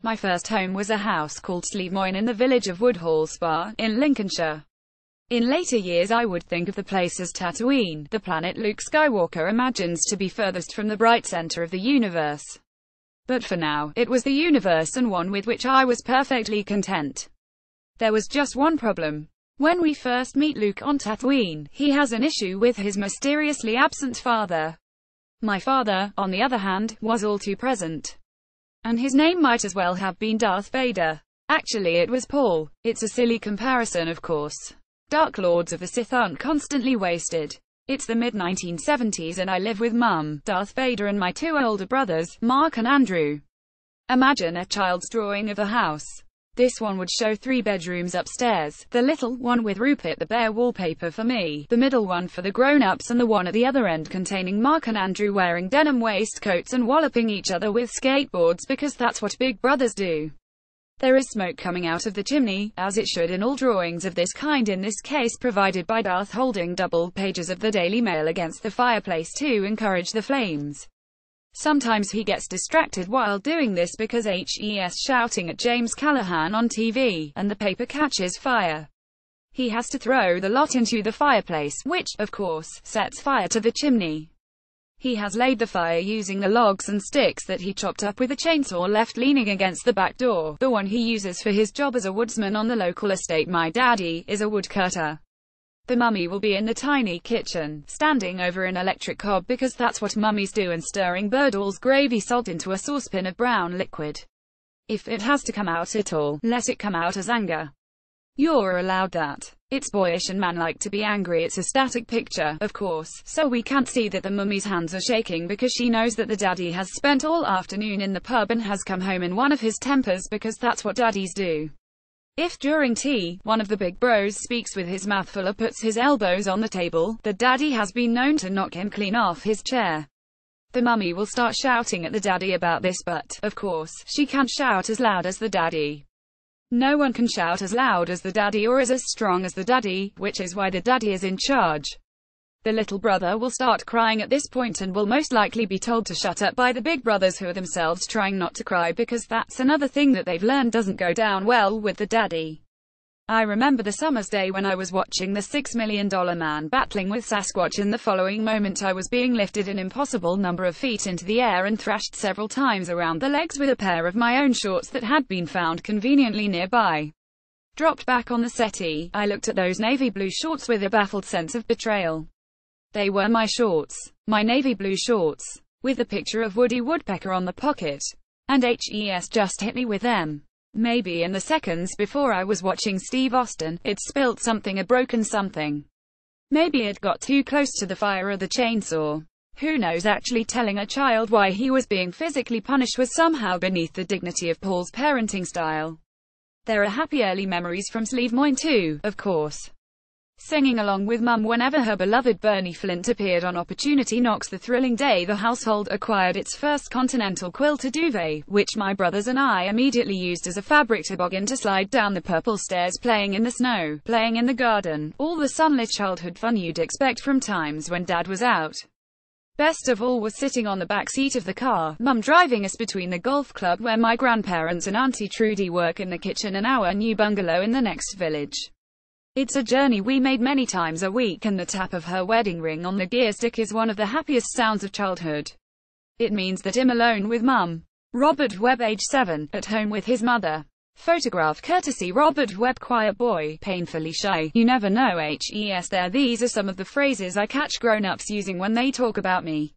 My first home was a house called Sleemoyne in the village of Woodhall Spa, in Lincolnshire. In later years I would think of the place as Tatooine, the planet Luke Skywalker imagines to be furthest from the bright center of the universe. But for now, it was the universe, and one with which I was perfectly content. There was just one problem. When we first meet Luke on Tatooine, he has an issue with his mysteriously absent father. My father, on the other hand, was all too present. And his name might as well have been Darth Vader. Actually it was Paul. It's a silly comparison, of course. Dark Lords of the Sith aren't constantly wasted. It's the mid-1970s and I live with Mum, Darth Vader and my two older brothers, Mark and Andrew. Imagine a child's drawing of a house. This one would show 3 bedrooms upstairs, the little one with Rupert the Bear wallpaper for me, the middle one for the grown-ups, and the one at the other end containing Mark and Andrew wearing denim waistcoats and walloping each other with skateboards because that's what big brothers do. There is smoke coming out of the chimney, as it should in all drawings of this kind, in this case provided by Darth, holding double pages of the Daily Mail against the fireplace to encourage the flames. Sometimes he gets distracted while doing this because he's shouting at James Callaghan on TV, and the paper catches fire. He has to throw the lot into the fireplace, which, of course, sets fire to the chimney. He has laid the fire using the logs and sticks that he chopped up with a chainsaw left leaning against the back door, the one he uses for his job as a woodsman on the local estate. My daddy is a woodcutter. The mummy will be in the tiny kitchen, standing over an electric hob because that's what mummies do, and stirring Birdall's gravy salt into a saucepan of brown liquid. If it has to come out at all, let it come out as anger. You're allowed that. It's boyish and manlike to be angry. It's a static picture, of course, so we can't see that the mummy's hands are shaking because she knows that the daddy has spent all afternoon in the pub and has come home in one of his tempers, because that's what daddies do. If during tea, one of the big bros speaks with his mouth full or puts his elbows on the table, the daddy has been known to knock him clean off his chair. The mummy will start shouting at the daddy about this, but, of course, she can't shout as loud as the daddy. No one can shout as loud as the daddy or is as strong as the daddy, which is why the daddy is in charge. The little brother will start crying at this point and will most likely be told to shut up by the big brothers, who are themselves trying not to cry, because that's another thing that they've learned doesn't go down well with the daddy. I remember the summer's day when I was watching the $6 Million Man battling with Sasquatch, and the following moment I was being lifted an impossible number of feet into the air and thrashed several times around the legs with a pair of my own shorts that had been found conveniently nearby. Dropped back on the settee, I looked at those navy blue shorts with a baffled sense of betrayal. They were my shorts. My navy blue shorts. With the picture of Woody Woodpecker on the pocket. And HES just hit me with them. Maybe in the seconds before I was watching Steve Austin, it spilt something or broken something. Maybe it got too close to the fire or the chainsaw. Who knows? Actually telling a child why he was being physically punished was somehow beneath the dignity of Paul's parenting style. There are happy early memories from Sleemoyne too, of course. Singing along with Mum whenever her beloved Bernie Flint appeared on Opportunity Knocks, the thrilling day the household acquired its first continental quilted duvet, which my brothers and I immediately used as a fabric toboggan to slide down the purple stairs, playing in the snow, playing in the garden, all the sunlit childhood fun you'd expect from times when Dad was out. Best of all was sitting on the back seat of the car, Mum driving us between the golf club where my grandparents and Auntie Trudy work in the kitchen and our new bungalow in the next village. It's a journey we made many times a week, and the tap of her wedding ring on the gear stick is one of the happiest sounds of childhood. It means that I'm alone with Mum. Robert Webb, age 7, at home with his mother. Photograph courtesy Robert Webb. Quiet boy, painfully shy, you never know. HES there. These are some of the phrases I catch grown-ups using when they talk about me.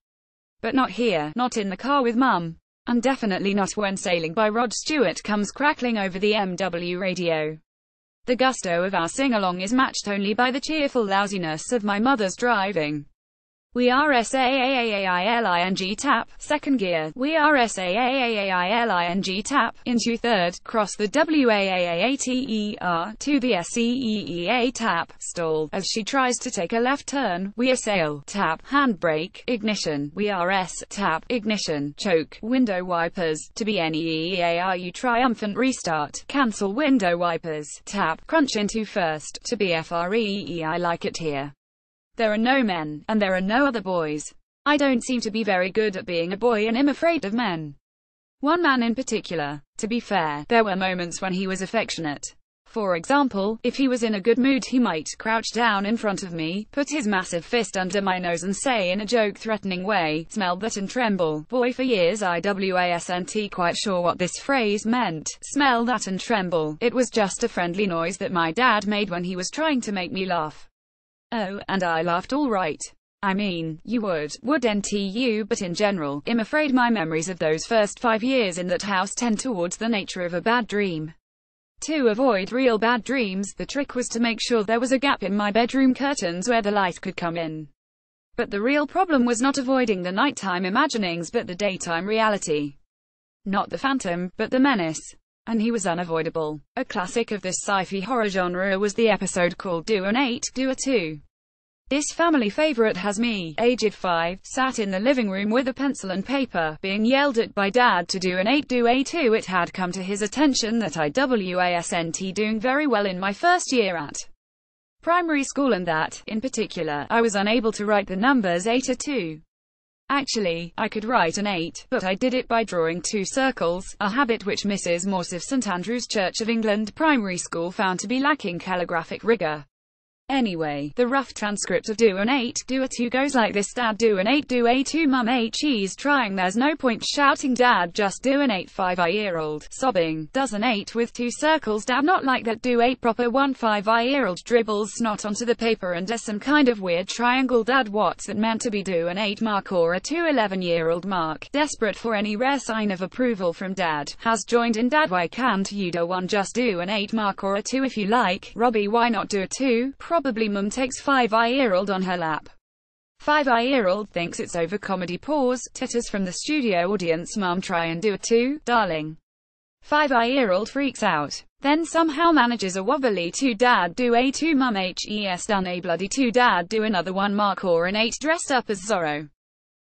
But not here, not in the car with Mum. And definitely not when Sailing by Rod Stewart comes crackling over the MW radio. The gusto of our sing-along is matched only by the cheerful lousiness of my mother's driving. We are SAAAAILING tap, second gear. We are SAAAAILING tap, into third. Cross the WAAATER to the SEEEA tap, stall. As she tries to take a left turn, we assail, tap, handbrake, ignition. We are S, tap, ignition, choke, window wipers. To be NEEARU triumphant restart, cancel window wipers, tap, crunch into first. To be FREE I like it here. There are no men, and there are no other boys. I don't seem to be very good at being a boy and am afraid of men. One man in particular. To be fair, there were moments when he was affectionate. For example, if he was in a good mood he might crouch down in front of me, put his massive fist under my nose and say in a joke-threatening way, "Smell that and tremble." Boy, for years I wasn't quite sure what this phrase meant. Smell that and tremble. It was just a friendly noise that my dad made when he was trying to make me laugh. Oh, and I laughed all right. I mean, you wouldn't you, but in general, I'm afraid my memories of those first 5 years in that house tend towards the nature of a bad dream. To avoid real bad dreams, the trick was to make sure there was a gap in my bedroom curtains where the light could come in. But the real problem was not avoiding the nighttime imaginings but the daytime reality. Not the phantom, but the menace. And he was unavoidable. A classic of this sci-fi horror genre was the episode called Do an 8, Do a 2. This family favorite has me, aged 5, sat in the living room with a pencil and paper, being yelled at by Dad to do an 8, do a 2. It had come to his attention that I wasn't doing very well in my first year at primary school and that, in particular, I was unable to write the numbers 8 or 2. Actually, I could write an 8, but I did it by drawing 2 circles, a habit which Mrs. Morse of St Andrew's Church of England Primary School found to be lacking calligraphic rigor. Anyway, the rough transcript of Do an 8, Do a 2 goes like this: Dad, do an 8, do a 2. Mum, he's trying, there's no point shouting. Dad, just do an 8. 5-year-old, sobbing, does an 8 with 2 circles. Dad, not like that, do 8 proper. 1 5-year-old dribbles snot onto the paper and does some kind of weird triangle. Dad, what's that meant to be? Do an 8 Mark or a 2? 11-year-old Mark, desperate for any rare sign of approval from Dad, has joined in. Dad, why can't you do 1? Just do an 8 Mark or a 2 if you like. Robbie, why not do a 2? Probably. Mum takes 5-year-old on her lap. 5-year-old thinks it's over. Comedy pause, titters from the studio audience. Mum, try and do a 2, darling. 5-year-old freaks out. Then somehow manages a wobbly 2. Dad, do a 2. Mum, done a bloody 2. Dad, do another 1 Mark or an 8 dressed up as Zorro.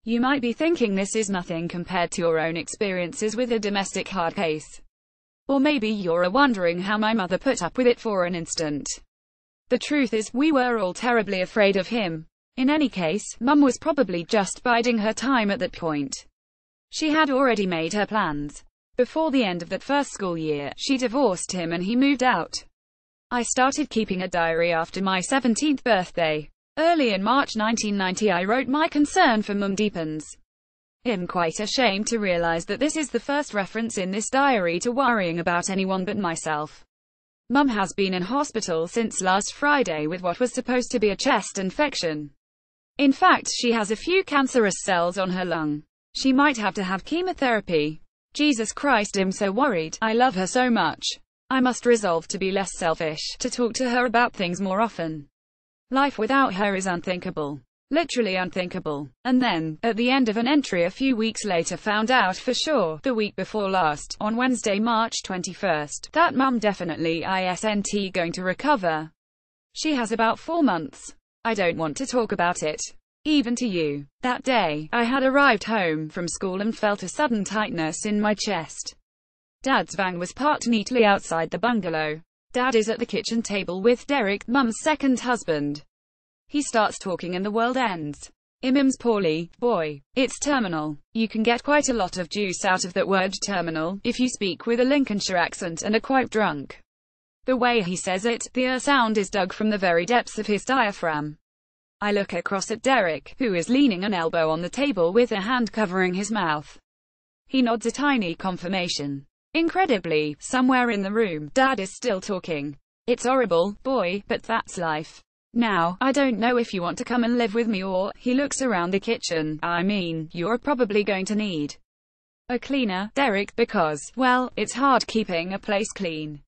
You might be thinking this is nothing compared to your own experiences with a domestic hard case. Or maybe you're wondering how my mother put up with it for an instant. The truth is, we were all terribly afraid of him. In any case, Mum was probably just biding her time at that point. She had already made her plans. Before the end of that first school year, she divorced him and he moved out. I started keeping a diary after my 17th birthday. Early in March 1990 I wrote, my concern for Mum deepens. I'm quite ashamed to realize that this is the first reference in this diary to worrying about anyone but myself. Mum has been in hospital since last Friday with what was supposed to be a chest infection. In fact, she has a few cancerous cells on her lung. She might have to have chemotherapy. Jesus Christ, I'm so worried. I love her so much. I must resolve to be less selfish, to talk to her about things more often. Life without her is unthinkable. Literally unthinkable. And then, at the end of an entry a few weeks later, found out for sure, the week before last, on Wednesday, March 21st, that Mum definitely isn't going to recover. She has about 4 months. I don't want to talk about it. Even to you. That day, I had arrived home from school and felt a sudden tightness in my chest. Dad's van was parked neatly outside the bungalow. Dad is at the kitchen table with Derek, Mum's second husband. He starts talking and the world ends. Imim's poorly, boy. It's terminal. You can get quite a lot of juice out of that word terminal, if you speak with a Lincolnshire accent and are quite drunk. The way he says it, the sound is dug from the very depths of his diaphragm. I look across at Derek, who is leaning an elbow on the table with a hand covering his mouth. He nods a tiny confirmation. Incredibly, somewhere in the room, Dad is still talking. It's horrible, boy, but that's life. Now, I don't know if you want to come and live with me or, he looks around the kitchen, I mean, you're probably going to need a cleaner, Derek, because, well, it's hard keeping a place clean.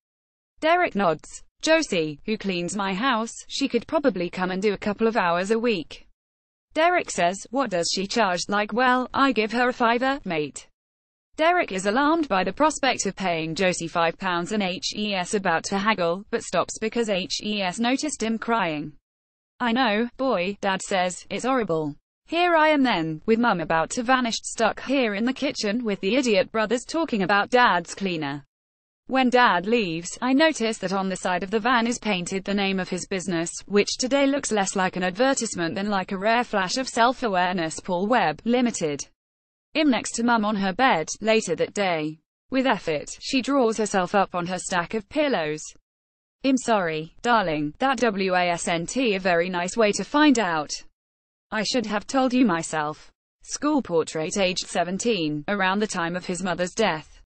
Derek nods. Josie, who cleans my house, she could probably come and do a couple of hours a week. Derek says, what does she charge? Like, well, I give her a $5, mate. Derek is alarmed by the prospect of paying Josie £5 and he's about to haggle, but stops because he's noticed him crying. I know, boy, Dad says, it's horrible. Here I am then, with Mum about to vanish, stuck here in the kitchen with the idiot brothers talking about Dad's cleaner. When Dad leaves, I notice that on the side of the van is painted the name of his business, which today looks less like an advertisement than like a rare flash of self-awareness. Paul Webb, Limited. Im next to Mum on her bed, later that day. With effort, she draws herself up on her stack of pillows. Im, sorry, darling, that wasn't a very nice way to find out. I should have told you myself. School portrait aged 17, around the time of his mother's death.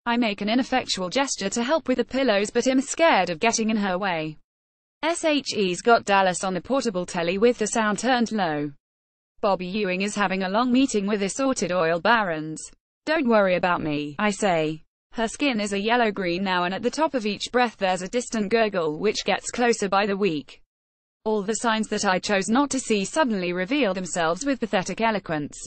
I make an ineffectual gesture to help with the pillows, but Im's scared of getting in her way. SHE's got Dallas on the portable telly with the sound turned low. Bobby Ewing is having a long meeting with assorted oil barons. Don't worry about me, I say. Her skin is a yellow-green now, and at the top of each breath there's a distant gurgle which gets closer by the week. All the signs that I chose not to see suddenly reveal themselves with pathetic eloquence.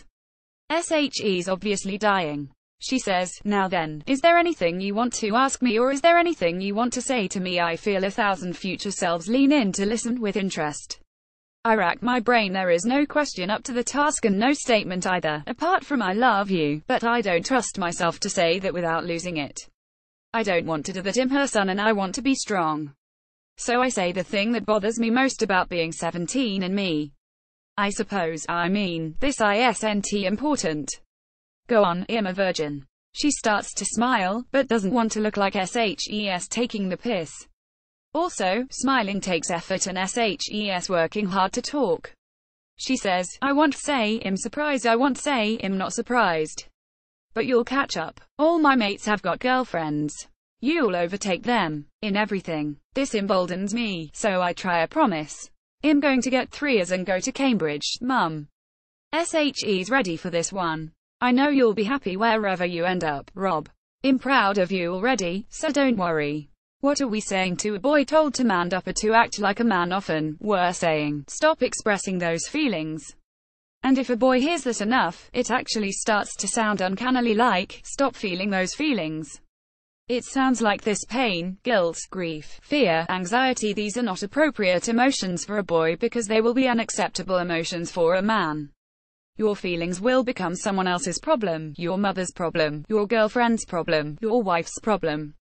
SHE's obviously dying. She says, now then, is there anything you want to ask me, or is there anything you want to say to me? I feel 1,000 future selves lean in to listen with interest. I rack my brain. There is no question up to the task and no statement either, apart from I love you, but I don't trust myself to say that without losing it. I don't want to do that. I'm her son and I want to be strong. So I say the thing that bothers me most about being 17 and me. I suppose, I mean, this isn't important. Go on, I'm a virgin. She starts to smile, but doesn't want to look like SHE's taking the piss. Also, smiling takes effort and SHE's working hard to talk. She says, I won't say I'm surprised, I won't say I'm not surprised. But you'll catch up. All my mates have got girlfriends. You'll overtake them. In everything. This emboldens me, so I try a promise. I'm going to get 3 years and go to Cambridge, Mum. SHE's ready for this one. I know you'll be happy wherever you end up, Rob. I'm proud of you already, so don't worry. What are we saying to a boy told to man up or to act like a man? Often, we're saying, stop expressing those feelings. And if a boy hears that enough, it actually starts to sound uncannily like, stop feeling those feelings. It sounds like this: pain, guilt, grief, fear, anxiety. These are not appropriate emotions for a boy because they will be unacceptable emotions for a man. Your feelings will become someone else's problem, your mother's problem, your girlfriend's problem, your wife's problem.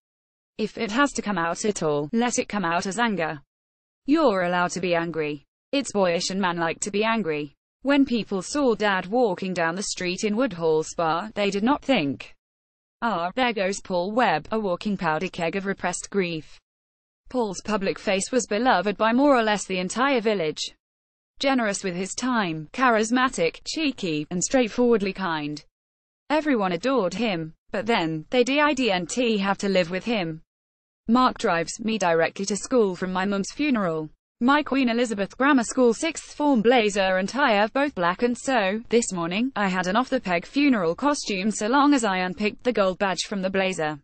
If it has to come out at all, let it come out as anger. You're allowed to be angry. It's boyish and manlike to be angry. When people saw Dad walking down the street in Woodhall Spa, they did not think, ah, there goes Paul Webb, a walking powder keg of repressed grief. Paul's public face was beloved by more or less the entire village. Generous with his time, charismatic, cheeky, and straightforwardly kind. Everyone adored him, but then, they didn't have to live with him. Mark drives me directly to school from my mum's funeral. My Queen Elizabeth Grammar School 6th form blazer and tie are both black, and so, this morning, I had an off-the-peg funeral costume so long as I unpicked the gold badge from the blazer.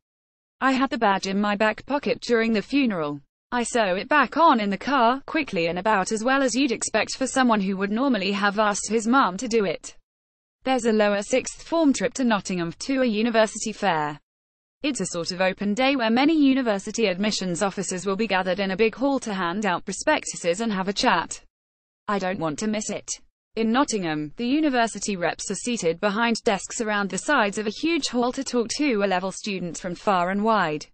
I had the badge in my back pocket during the funeral. I sew it back on in the car, quickly and about as well as you'd expect for someone who would normally have asked his mum to do it. There's a lower 6th form trip to Nottingham to a university fair. It's a sort of open day where many university admissions officers will be gathered in a big hall to hand out prospectuses and have a chat. I don't want to miss it. In Nottingham, the university reps are seated behind desks around the sides of a huge hall to talk to A-level students from far and wide.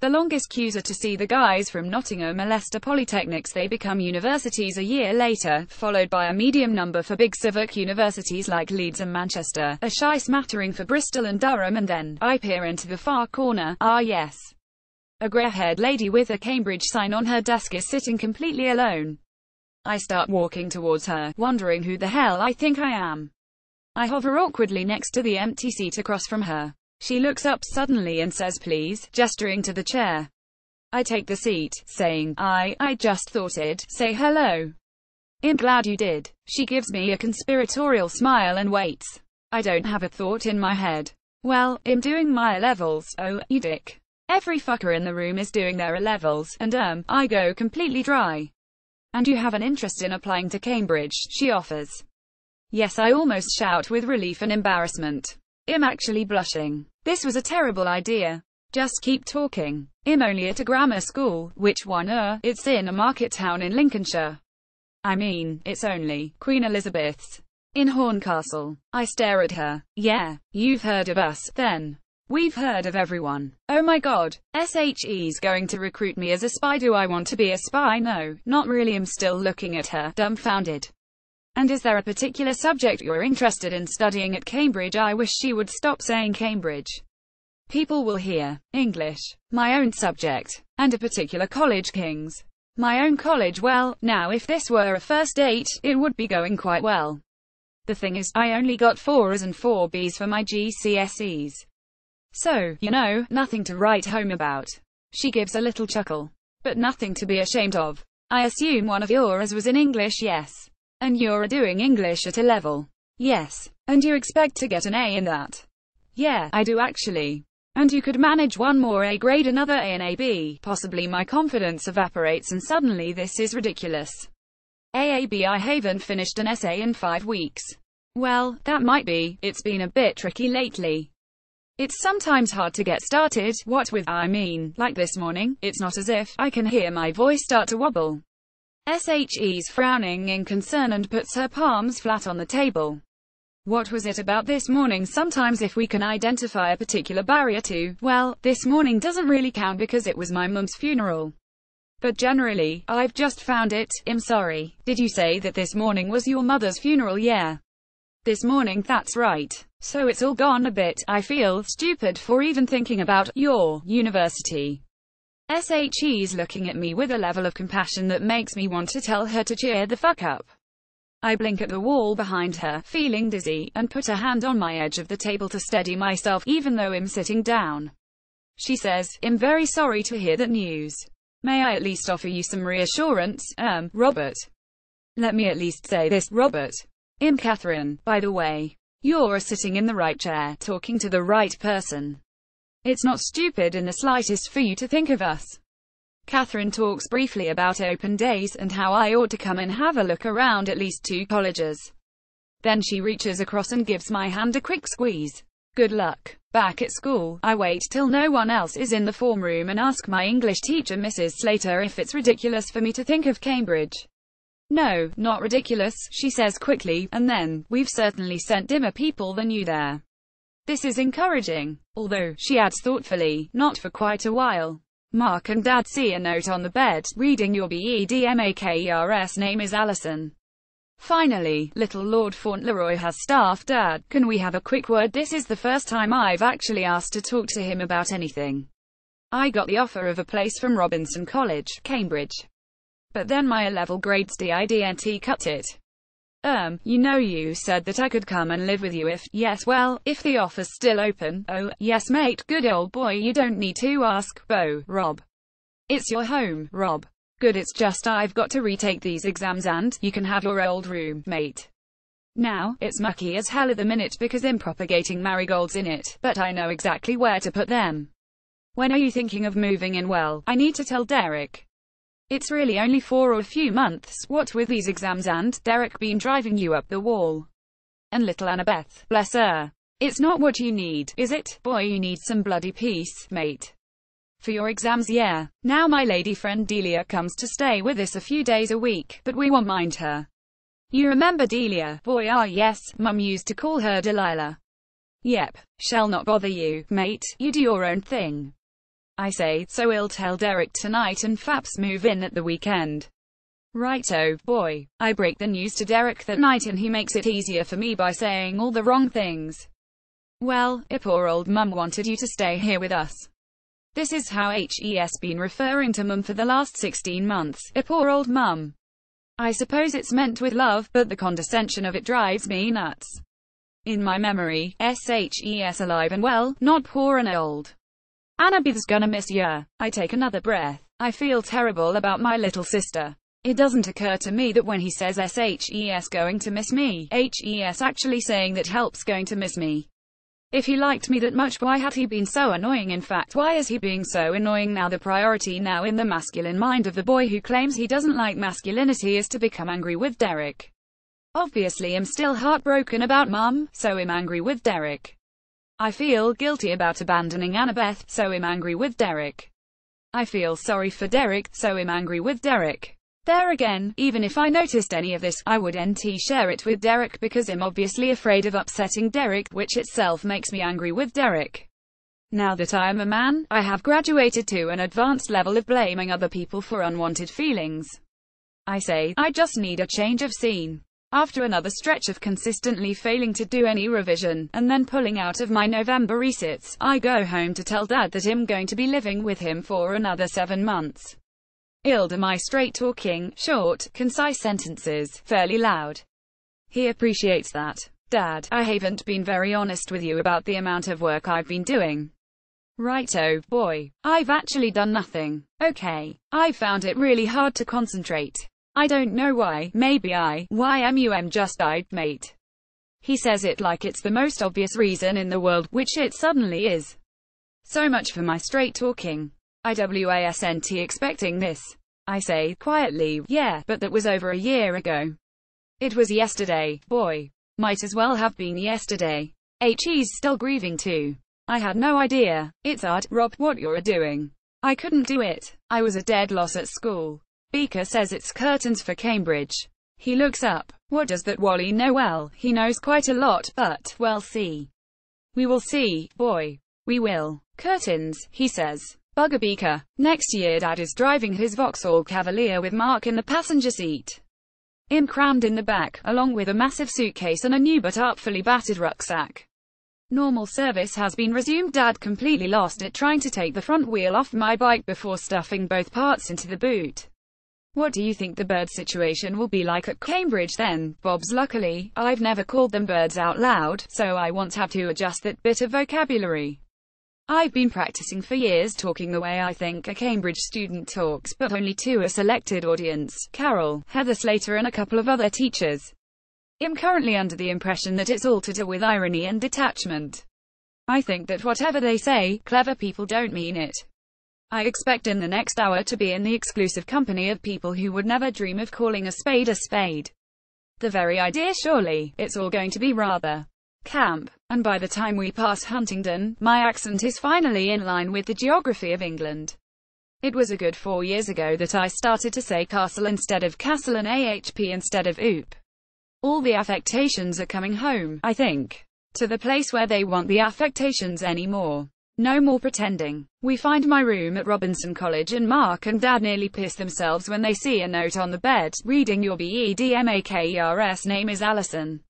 The longest queues are to see the guys from Nottingham or Leicester Polytechnics. They become universities a year later, followed by a medium number for big civic universities like Leeds and Manchester, a shy smattering for Bristol and Durham, and then, I peer into the far corner, ah yes. A grey-haired lady with a Cambridge sign on her desk is sitting completely alone. I start walking towards her, wondering who the hell I think I am. I hover awkwardly next to the empty seat across from her. She looks up suddenly and says please, gesturing to the chair. I take the seat, saying, I just thought I'd say hello. I'm glad you did. She gives me a conspiratorial smile and waits. I don't have a thought in my head. Well, I'm doing my A-levels, oh, you dick. Every fucker in the room is doing their A-levels, and I go completely dry. And you have an interest in applying to Cambridge, she offers. Yes, I almost shout with relief and embarrassment. I'm actually blushing. This was a terrible idea. Just keep talking. I'm only at a grammar school. Which one? It's in a market town in Lincolnshire. I mean, it's only Queen Elizabeth's. In Horncastle. I stare at her. Yeah, you've heard of us, then. We've heard of everyone. Oh my god. SHE's going to recruit me as a spy. Do I want to be a spy? No, not really. I'm still looking at her, dumbfounded. And is there a particular subject you're interested in studying at Cambridge? I wish she would stop saying Cambridge. People will hear English, my own subject, and a particular college, King's. My own college. Well, now if this were a first date, it would be going quite well. The thing is, I only got 4 A's and 4 B's for my GCSEs. So, you know, nothing to write home about. She gives a little chuckle. But nothing to be ashamed of. I assume one of yours was in English, yes. And you're doing English at A level. Yes. And you expect to get an A in that? Yeah, I do actually. And you could manage one more A grade, another A and a B. Possibly. My confidence evaporates and suddenly this is ridiculous. AAB. I haven't finished an essay in 5 weeks. Well, that might be. It's been a bit tricky lately. It's sometimes hard to get started. What with, I mean, like this morning, it's not as if I can hear my voice start to wobble. SHE's frowning in concern and puts her palms flat on the table. What was it about this morning? Sometimes if we can identify a particular barrier to, well, this morning doesn't really count because it was my mum's funeral. But generally, I've just found it. I'm sorry. Did you say that this morning was your mother's funeral? Yeah. This morning, that's right. So it's all gone a bit. I feel stupid for even thinking about your university. SHE's looking at me with a level of compassion that makes me want to tell her to cheer the fuck up. I blink at the wall behind her, feeling dizzy, and put a hand on my edge of the table to steady myself, even though I'm sitting down. She says, I'm very sorry to hear that news. May I at least offer you some reassurance, Robert? Let me at least say this, Robert. I'm Catherine, by the way. You're sitting in the right chair, talking to the right person. It's not stupid in the slightest for you to think of us. Catherine talks briefly about open days and how I ought to come and have a look around at least 2 colleges. Then she reaches across and gives my hand a quick squeeze. Good luck. Back at school, I wait till no one else is in the form room and ask my English teacher, Mrs. Slater, if it's ridiculous for me to think of Cambridge. No, not ridiculous, she says quickly, and then, we've certainly sent dimmer people than you there. This is encouraging. Although, she adds thoughtfully, not for quite a while. Mark and Dad see a note on the bed, reading your BEDMAKERS name is Alison. Finally, little Lord Fauntleroy has staff. Dad, can we have a quick word? This is the first time I've actually asked to talk to him about anything. I got the offer of a place from Robinson College, Cambridge. But then my A-level grades didn't cut it. You know you said that I could come and live with you if, yes, well, if the offer's still open. Oh, yes mate, good old boy, you don't need to ask, Rob. It's your home, Rob. Good, it's just I've got to retake these exams and, you can have your old room, mate. Now, it's mucky as hell at the minute because I'm propagating marigolds in it, but I know exactly where to put them. When are you thinking of moving in? Well, I need to tell Derek. It's really only for a few months, what with these exams and Derek been driving you up the wall. And little Annabeth, bless her. It's not what you need, is it? Boy, you need some bloody peace, mate. For your exams, yeah. Now my lady friend Delia comes to stay with us a few days a week, but we won't mind her. You remember Delia? Boy, ah yes, Mum used to call her Delilah. Yep, shall not bother you, mate, you do your own thing. I say, so we'll tell Derek tonight and Faps move in at the weekend. Righto, boy. I break the news to Derek that night and he makes it easier for me by saying all the wrong things. Well, poor old Mum wanted you to stay here with us. This is how HES been referring to Mum for the last 16 months, poor old Mum. I suppose it's meant with love, but the condescension of it drives me nuts. In my memory, SHES alive and well, not poor and old. Annabeth's gonna miss ya. I take another breath. I feel terrible about my little sister. It doesn't occur to me that when he says SHES going to miss me, HES actually saying that help's going to miss me. If he liked me that much, why had he been so annoying? In fact, why is he being so annoying now? The priority now in the masculine mind of the boy who claims he doesn't like masculinity is to become angry with Derek. Obviously I'm still heartbroken about Mum, so I'm angry with Derek. I feel guilty about abandoning Annabeth, so I'm angry with Derek. I feel sorry for Derek, so I'm angry with Derek. There again, even if I noticed any of this, I wouldn't share it with Derek because I'm obviously afraid of upsetting Derek, which itself makes me angry with Derek. Now that I am a man, I have graduated to an advanced level of blaming other people for unwanted feelings. I say, I just need a change of scene. After another stretch of consistently failing to do any revision, and then pulling out of my November resits, I go home to tell Dad that I'm going to be living with him for another 7 months. Am I straight talking, short, concise sentences, fairly loud. He appreciates that. Dad, I haven't been very honest with you about the amount of work I've been doing. Righto, boy. I've actually done nothing. Okay. I found it really hard to concentrate. I don't know why, maybe just died, mate. He says it like it's the most obvious reason in the world, which it suddenly is. So much for my straight talking. I wasn't expecting this. I say, quietly, yeah, but that was over a year ago. It was yesterday, boy. Might as well have been yesterday. He's still grieving too. I had no idea. It's odd, Rob, what you're doing. I couldn't do it. I was a dead loss at school. Beaker says it's curtains for Cambridge. He looks up. What does that Wally know? Well, he knows quite a lot, but, we'll see. We will see, boy. We will. Curtains, he says. Bugger Beaker. Next year Dad is driving his Vauxhall Cavalier with Mark in the passenger seat. I'm crammed in the back, along with a massive suitcase and a new but artfully battered rucksack. Normal service has been resumed. Dad completely lost it trying to take the front wheel off my bike before stuffing both parts into the boot. What do you think the bird situation will be like at Cambridge then, Bobs? Luckily, I've never called them birds out loud, so I won't have to adjust that bit of vocabulary. I've been practicing for years talking the way I think a Cambridge student talks, but only to a selected audience, Carol, Heather Slater and a couple of other teachers. I'm currently under the impression that it's all to do with irony and detachment. I think that whatever they say, clever people don't mean it. I expect in the next hour to be in the exclusive company of people who would never dream of calling a spade a spade. The very idea, surely, it's all going to be rather camp. And by the time we pass Huntingdon, my accent is finally in line with the geography of England. It was a good 4 years ago that I started to say castle instead of castle and AHP instead of oop. All the affectations are coming home, I think. To the place where they want the affectations anymore. No more pretending. We find my room at Robinson College and Mark and Dad nearly piss themselves when they see a note on the bed, reading your BEDMAKERS name is Alison.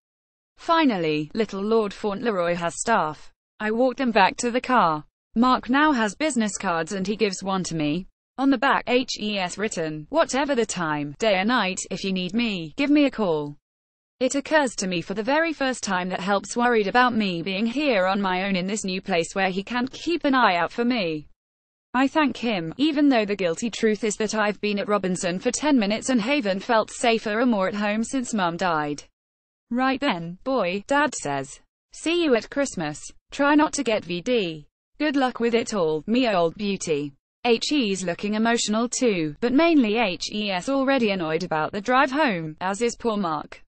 Finally, little Lord Fauntleroy has staff. I walk them back to the car. Mark now has business cards and he gives one to me. On the back, HES written, whatever the time, day or night, if you need me, give me a call. It occurs to me for the very first time that Help's worried about me being here on my own in this new place where he can't keep an eye out for me. I thank him, even though the guilty truth is that I've been at Robinson for 10 minutes and haven't felt safer or more at home since Mum died. Right then, boy, Dad says. See you at Christmas. Try not to get VD. Good luck with it all, me old beauty. HE's looking emotional too, but mainly HE's already annoyed about the drive home, as is poor Mark.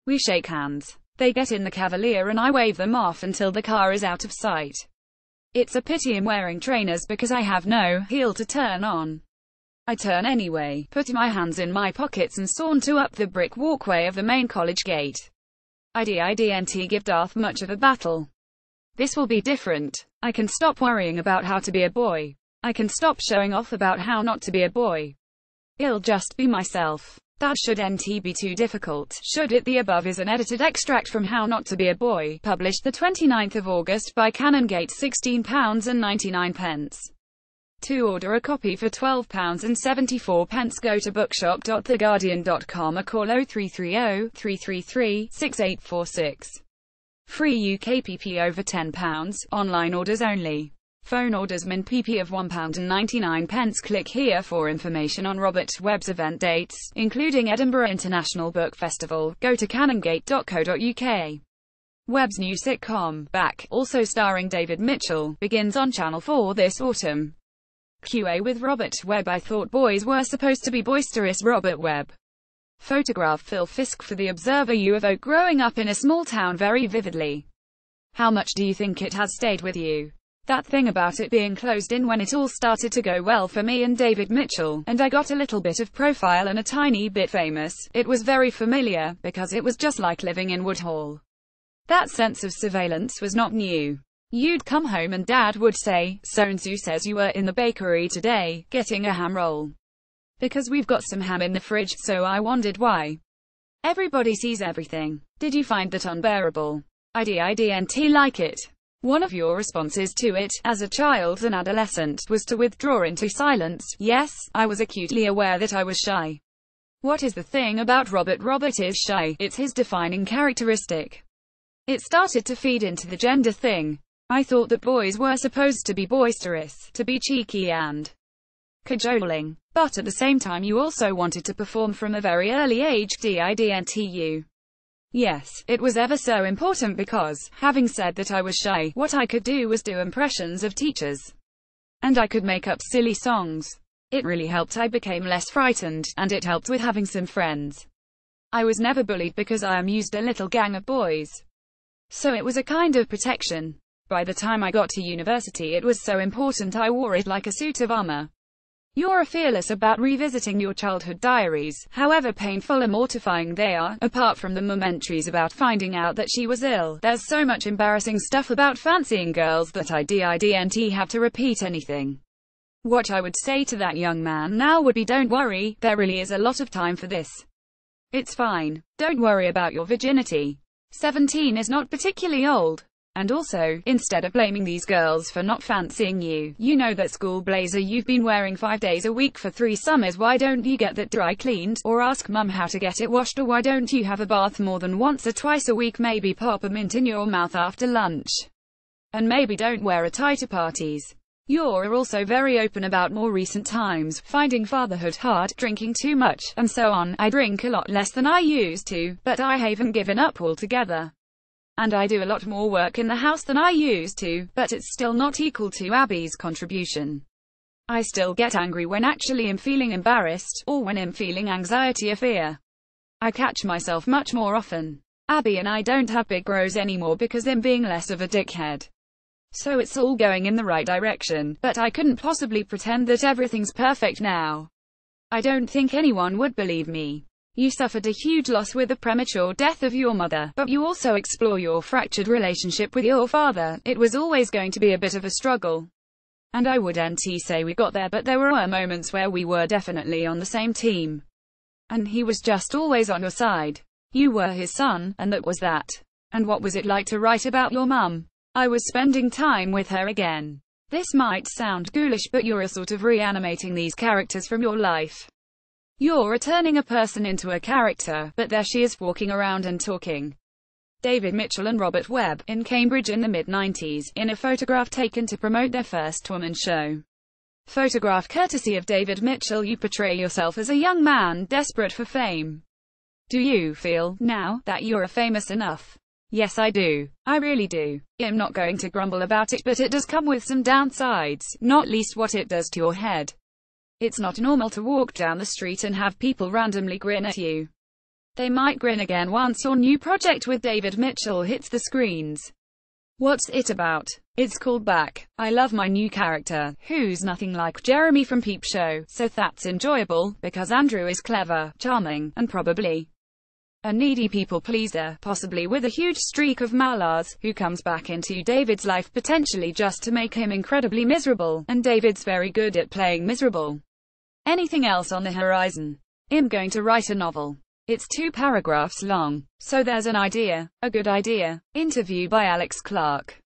We shake hands. They get in the Cavalier and I wave them off until the car is out of sight. It's a pity I'm wearing trainers because I have no heel to turn on. I turn anyway, put my hands in my pockets and saunter up the brick walkway of the main college gate. I didn't give Darth much of a battle. This will be different. I can stop worrying about how to be a boy. I can stop showing off about how not to be a boy. I'll just be myself. That shouldn't be too difficult, should it? The above is an edited extract from How Not to Be a Boy, published the 29th of August by Canongate, £16.99. To order a copy for £12.74, go to bookshop.theguardian.com or call 0330 333 6846. Free UK PP over £10, online orders only. Phone orders min PP of £1.99. Click here for information on Robert Webb's event dates, including Edinburgh International Book Festival. Go to canongate.co.uk. Webb's new sitcom, Back, also starring David Mitchell, begins on Channel 4 this autumn. QA with Robert Webb. I thought boys were supposed to be boisterous. Robert Webb. Photograph Phil Fisk for The Observer. You evoke growing up in a small town very vividly. How much do you think it has stayed with you? That thing about it being closed in when it all started to go well for me and David Mitchell, and I got a little bit of profile and a tiny bit famous, it was very familiar, because it was just like living in Woodhall. That sense of surveillance was not new. You'd come home and Dad would say, "So-and-so says you were in the bakery today, getting a ham roll. Because we've got some ham in the fridge," so I wondered why. Everybody sees everything. Did you find that unbearable? I didn't like it. One of your responses to it, as a child and adolescent, was to withdraw into silence. Yes, I was acutely aware that I was shy. What is the thing about Robert? Robert is shy. It's his defining characteristic. It started to feed into the gender thing. I thought that boys were supposed to be boisterous, to be cheeky and cajoling. But at the same time you also wanted to perform from a very early age. Didn't you? Yes, it was ever so important because, having said that I was shy, what I could do was do impressions of teachers. And I could make up silly songs. It really helped. I became less frightened, and it helped with having some friends. I was never bullied because I amused a little gang of boys. So it was a kind of protection. By the time I got to university it was so important I wore it like a suit of armor. You're fearless about revisiting your childhood diaries, however painful or mortifying they are. Apart from the momentaries about finding out that she was ill, there's so much embarrassing stuff about fancying girls that I didn't have to repeat anything. What I would say to that young man now would be, don't worry, there really is a lot of time for this. It's fine. Don't worry about your virginity. 17 is not particularly old. And also, instead of blaming these girls for not fancying you, you know that school blazer you've been wearing 5 days a week for 3 summers, why don't you get that dry cleaned, or ask mum how to get it washed, or why don't you have a bath more than once or twice a week, maybe pop a mint in your mouth after lunch. And maybe don't wear a tie to parties. You're also very open about more recent times, finding fatherhood hard, drinking too much, and so on. I drink a lot less than I used to, but I haven't given up altogether. And I do a lot more work in the house than I used to, but it's still not equal to Abby's contribution. I still get angry when actually I'm feeling embarrassed, or when I'm feeling anxiety or fear. I catch myself much more often. Abby and I don't have big bros anymore because I'm being less of a dickhead. So it's all going in the right direction, but I couldn't possibly pretend that everything's perfect now. I don't think anyone would believe me. You suffered a huge loss with the premature death of your mother, but you also explore your fractured relationship with your father. It was always going to be a bit of a struggle. And I wouldn't say we got there, but there were moments where we were definitely on the same team. And he was just always on your side. You were his son, and that was that. And what was it like to write about your mum? I was spending time with her again. This might sound ghoulish, but you're sort of reanimating these characters from your life. You're turning a person into a character, but there she is walking around and talking. David Mitchell and Robert Webb, in Cambridge in the mid-90s, in a photograph taken to promote their first woman show. Photograph courtesy of David Mitchell. You portray yourself as a young man, desperate for fame. Do you feel, now, that you're famous enough? Yes, I do. I really do. I'm not going to grumble about it, but it does come with some downsides, not least what it does to your head. It's not normal to walk down the street and have people randomly grin at you. They might grin again once your new project with David Mitchell hits the screens. What's it about? It's called Back. I love my new character, who's nothing like Jeremy from Peep Show, so that's enjoyable, because Andrew is clever, charming, and probably a needy people pleaser, possibly with a huge streak of malars, who comes back into David's life potentially just to make him incredibly miserable, and David's very good at playing miserable. Anything else on the horizon? I'm going to write a novel. It's 2 paragraphs long. So there's an idea. A good idea. Interview by Alex Clark.